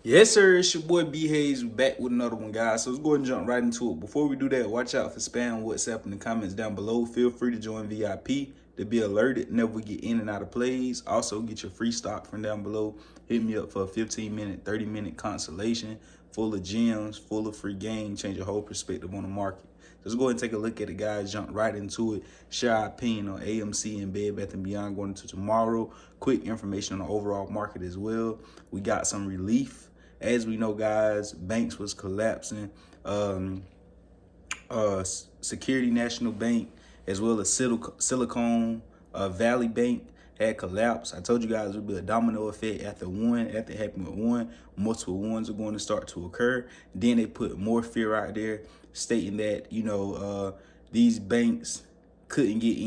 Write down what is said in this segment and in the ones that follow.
Yes, sir. It's your boy B Hayes back with another one, guys. So let's go and jump right into it. Before we do that, watch out for spam, WhatsApp in the comments down below. Feel free to join VIP to be alerted, never get in and out of plays. Also, get your free stock from down below. Hit me up for a 15-minute, 30-minute consultation full of gems, full of free game, change your whole perspective on the market. Let's go ahead and take a look at it, guys. Jump right into it. Share our opinion on AMC and Bed Bath & Beyond going into tomorrow. Quick information on the overall market as well. We got some relief. As we know, guys, banks was collapsing. Security National Bank, as well as Silicon Valley Bank, had collapsed. I told you guys it would be a domino effect after one. After it happened with one, multiple ones are going to start to occur. Then they put more fear out there, stating that these banks couldn't get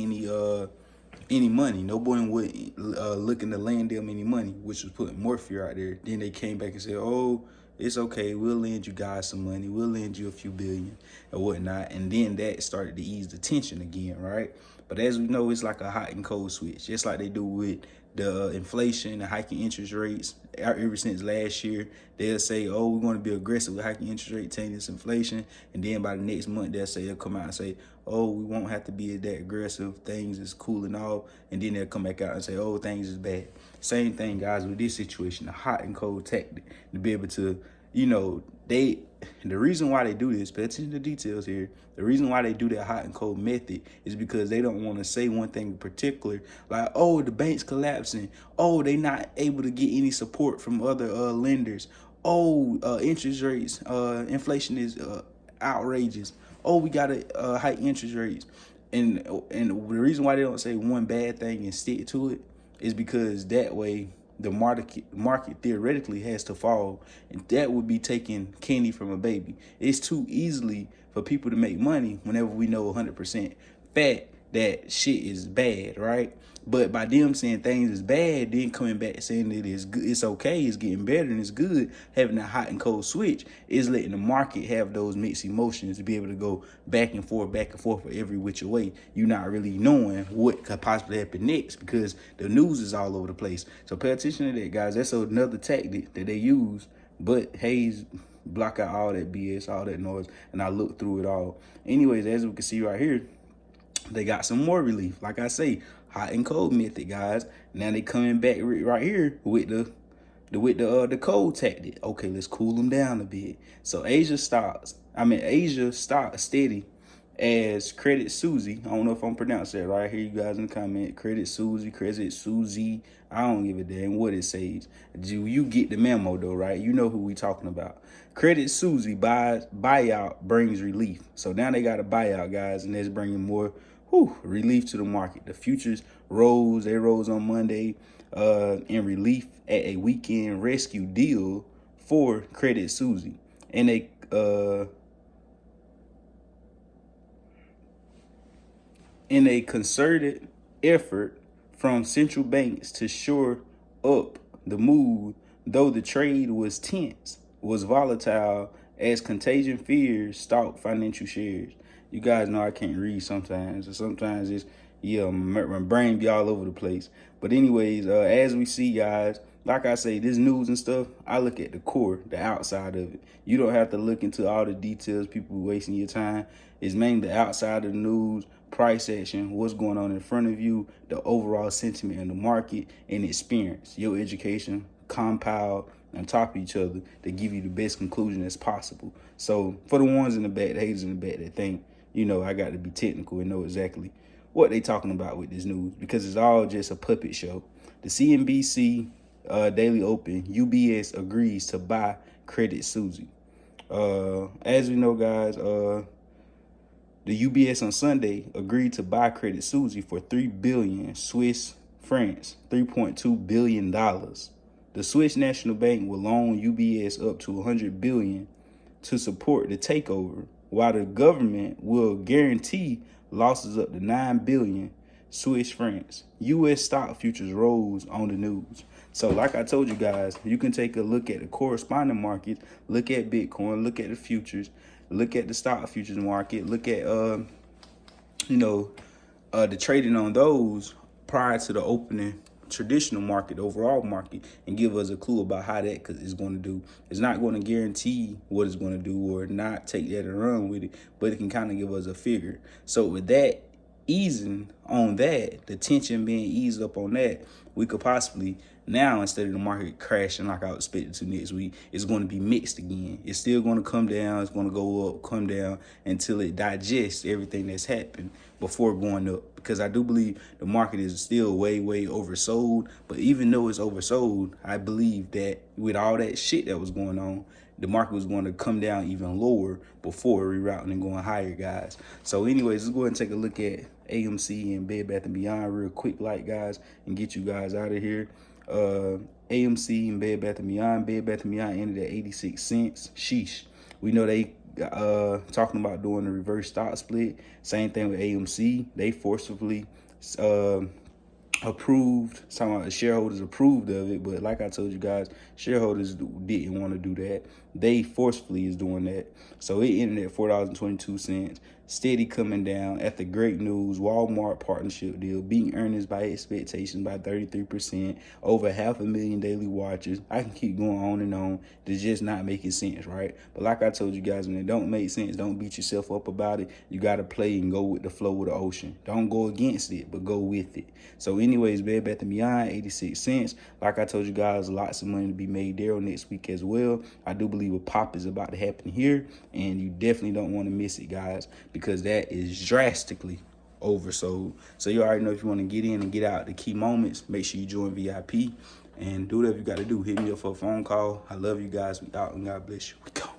any money. No one would looking to lend them any money, which was putting more fear out there. Then they came back and said, "Oh, it's okay. We'll lend you guys some money. We'll lend you a few billion and whatnot." And then that started to ease the tension again, right? But as we know, it's like a hot and cold switch, just like they do with the inflation, the hiking interest rates. Ever since last year, they'll say, "Oh, we're going to be aggressive with hiking interest rate, tame this inflation," and then by the next month, they'll come out and say, "Oh, we won't have to be that aggressive. Things is cooling off," and then they'll come back out and say, "Oh, things is bad." Same thing, guys, with this situation, the hot and cold tactic to be able to, the reason why they do this, pay attention to the details here. The reason why they do that hot and cold method is because they don't want to say one thing in particular, like, "Oh, the bank's collapsing. Oh, they not able to get any support from other lenders. Oh, interest rates, inflation is outrageous. Oh, we gotta hike interest rates." And the reason why they don't say one bad thing and stick to it is because that way the market theoretically has to fall, and that would be taking candy from a baby. It's too easily for people to make money whenever we know 100% fact that shit is bad, right? But by them saying things is bad, then coming back saying that it's okay, it's getting better and it's good, having a hot and cold switch is letting the market have those mixed emotions to be able to go back and forth for every which way. You're not really knowing what could possibly happen next because the news is all over the place. So pay attention to that, guys. That's another tactic that they use. But Hayes block out all that BS, all that noise, and I look through it all. Anyways, as we can see right here, they got some more relief. Like I say, hot and cold method, guys. Now they coming back right here with the cold tactic. Okay, let's cool them down a bit. So Asia stock steady as Credit Susie. I don't know if I'm pronouncing that right. Here you guys in the comment. Credit Susie. I don't give a damn what it says. Do you get the memo though, right? You know who we talking about. Credit Susie buyout brings relief. So now they got a buyout, guys, and that's bringing more relief to the market. The futures rose. They rose on Monday in relief at a weekend rescue deal for Credit Susie. And in a concerted effort from central banks to shore up the mood, though the trade was tense, was volatile as contagion fears stalked financial shares. You guys know I can't read sometimes, and sometimes it's, my brain be all over the place. But anyways, as we see, guys, like I say, this news and stuff, I look at the core, the outside of it. You don't have to look into all the details, people wasting your time. It's mainly the outside of the news, price action, what's going on in front of you, the overall sentiment in the market, and experience. Your education compiled on top of each other to give you the best conclusion as possible. So for the ones in the back, the haters in the back that think, I got to be technical and know exactly what they talking about with this news, because it's all just a puppet show. The CNBC Daily Open, UBS agrees to buy Credit Susie. As we know, guys, the UBS on Sunday agreed to buy Credit Susie for 3 billion Swiss francs, $3.2 billion. The Swiss National Bank will loan UBS up to 100 billion to support the takeover, while the government will guarantee losses up to 9 billion Swiss francs. U.S. stock futures rose on the news. So like I told you guys, you can take a look at the corresponding markets, look at Bitcoin, look at the futures, look at the stock futures market, look at the trading on those prior to the opening traditional market, the overall market, and give us a clue about how that is going to do. It's not going to guarantee what it's going to do or not take that and run with it, but it can kind of give us a figure. So with that easing on that, the tension being eased up on that, we could possibly now, instead of the market crashing like I expected to next week, it's going to be mixed again. It's still going to come down. It's going to go up, come down until it digests everything that's happened before going up. Because I do believe the market is still way, way oversold. But even though it's oversold, I believe that with all that shit that was going on, the market was going to come down even lower before rerouting and going higher, guys. So anyways, let's go ahead and take a look at AMC and Bed Bath & Beyond real quick, guys, and get you guys out of here. AMC and Bed Bath & Beyond. Bed Bath & Beyond ended at 86 cents. Sheesh. We know they talking about doing a reverse stock split. Same thing with AMC. They forcibly approved, some of the shareholders approved of it, but like I told you guys, shareholders didn't want to do that. They forcefully is doing that. So it ended at $4.22, steady coming down after great news. Walmart partnership deal, beating earnings by expectations by 33%, over 500,000 daily watchers. I can keep going on and on. It's just not making sense, right? But like I told you guys, when it don't make sense, don't beat yourself up about it. You got to play and go with the flow of the ocean. Don't go against it, but go with it. So anyways, Bed Bath & Beyond, 86 cents. Like I told you guys, lots of money to be made there next week as well. I do believe a pop is about to happen here, and you definitely don't want to miss it, guys, because that is drastically oversold. So you already know, if you want to get in and get out the key moments, make sure you join VIP and do whatever you got to do. Hit me up for a phone call. I love you guys. We out, and God bless you. We go.